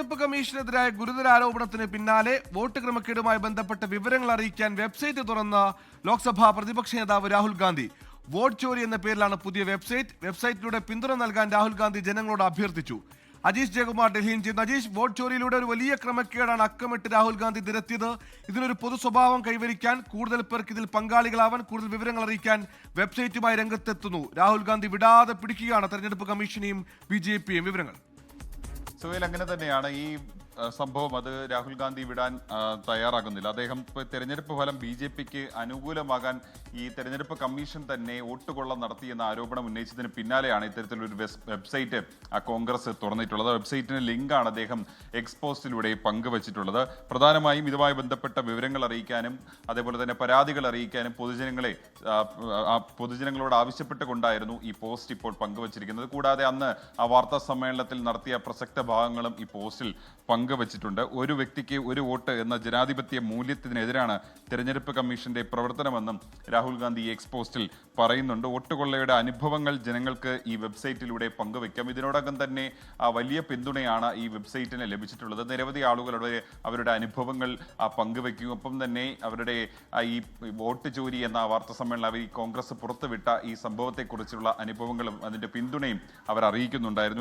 തെരഞ്ഞെടുപ്പ് കമ്മീഷനെതിരായ ഗുരുതര ആരോപണത്തിന് പിന്നാലെ വോട്ട് ക്രമക്കേടുമായി ബന്ധപ്പെട്ട വിവരങ്ങൾ അറിയിക്കാൻ വെബ്സൈറ്റ് തുറന്ന ലോക്സഭാ പ്രതിപക്ഷ നേതാവ് രാഹുൽ ഗാന്ധി. വോട്ട് ചോരി എന്ന പേരിലാണ് പുതിയ വെബ്സൈറ്റിലൂടെ പിന്തുണ നൽകാൻ രാഹുൽ ഗാന്ധി ജനങ്ങളോട് അഭ്യർത്ഥിച്ചു. അജീഷ് ജയകുമാർ ഡൽഹിയിൽ ചെയ്യുന്നു. അജീഷ്, വോട്ട് ചോരിയിലൂടെ ഒരു വലിയ ക്രമക്കേടാണ് അക്കമിട്ട് രാഹുൽ ഗാന്ധി നിരത്തിയത്. ഇതിനൊരു പൊതു സ്വഭാവം കൈവരിക്കാൻ, കൂടുതൽ പേർക്ക് ഇതിൽ പങ്കാളികളാവാൻ, കൂടുതൽ വിവരങ്ങൾ അറിയിക്കാൻ വെബ്സൈറ്റുമായി രംഗത്തെത്തുന്നു. രാഹുൽ ഗാന്ധി വിടാതെ പിടിക്കുകയാണ് തെരഞ്ഞെടുപ്പ് കമ്മീഷനെയും BJPയെയും. വിവരങ്ങൾ സുഹേൽ, അങ്ങനെ തന്നെയാണ് ഈ സംഭവം. അത് രാഹുൽ ഗാന്ധി വിടാൻ തയ്യാറാകുന്നില്ല. അദ്ദേഹം തെരഞ്ഞെടുപ്പ് ഫലം BJPക്ക് അനുകൂലമാകാൻ ഈ തെരഞ്ഞെടുപ്പ് കമ്മീഷൻ തന്നെ വോട്ടുകൊള്ള നടത്തിയെന്ന ആരോപണം ഉന്നയിച്ചതിന് പിന്നാലെയാണ് ഇത്തരത്തിലൊരു വെബ്സൈറ്റ് കോൺഗ്രസ് തുറന്നിട്ടുള്ളത്. വെബ്സൈറ്റിന് ലിങ്കാണ് അദ്ദേഹം എക്സ്പോസ്റ്റിലൂടെ പങ്കുവച്ചിട്ടുള്ളത്. പ്രധാനമായും ഇതുമായി ബന്ധപ്പെട്ട വിവരങ്ങൾ അറിയിക്കാനും അതേപോലെ തന്നെ പരാതികൾ അറിയിക്കാനും പൊതുജനങ്ങളോട് ആവശ്യപ്പെട്ടുകൊണ്ടായിരുന്നു ഈ പോസ്റ്റ് ഇപ്പോൾ പങ്കുവച്ചിരിക്കുന്നത്. കൂടാതെ അന്ന് ആ വാർത്താ സമ്മേളനത്തിൽ നടത്തിയ പ്രസക്ത ഭാഗങ്ങളും ഈ പോസ്റ്റിൽ പങ്കുവച്ചിട്ടുണ്ട്. ഒരു വ്യക്തിക്ക് ഒരു വോട്ട് എന്ന ജനാധിപത്യ മൂല്യത്തിനെതിരാണ് തെരഞ്ഞെടുപ്പ് കമ്മീഷന്റെ പ്രവർത്തനമെന്നും രാഹുൽ ഗാന്ധി എക്സ്പോസ്റ്റിൽ പറയുന്നുണ്ട്. വോട്ടുകൊള്ളയുടെ അനുഭവങ്ങൾ ജനങ്ങൾക്ക് ഈ വെബ്സൈറ്റിലൂടെ പങ്കുവയ്ക്കാം. ഇതിനോടകം തന്നെ വലിയ പിന്തുണയാണ് ഈ വെബ്സൈറ്റിന് ലഭിച്ചിട്ടുള്ളത്. നിരവധി ആളുകൾ അവരുടെ അനുഭവങ്ങൾ പങ്കുവയ്ക്കും. ഒപ്പം തന്നെ അവരുടെ ഈ വോട്ട് ചോരി എന്ന വാർത്താ സമ്മേളനം ഈ കോൺഗ്രസ് പുറത്തുവിട്ട ഈ സംഭവത്തെക്കുറിച്ചുള്ള അനുഭവങ്ങളും അതിന്റെ പിന്തുണയും അവർ അറിയിക്കുന്നുണ്ടായിരുന്നു.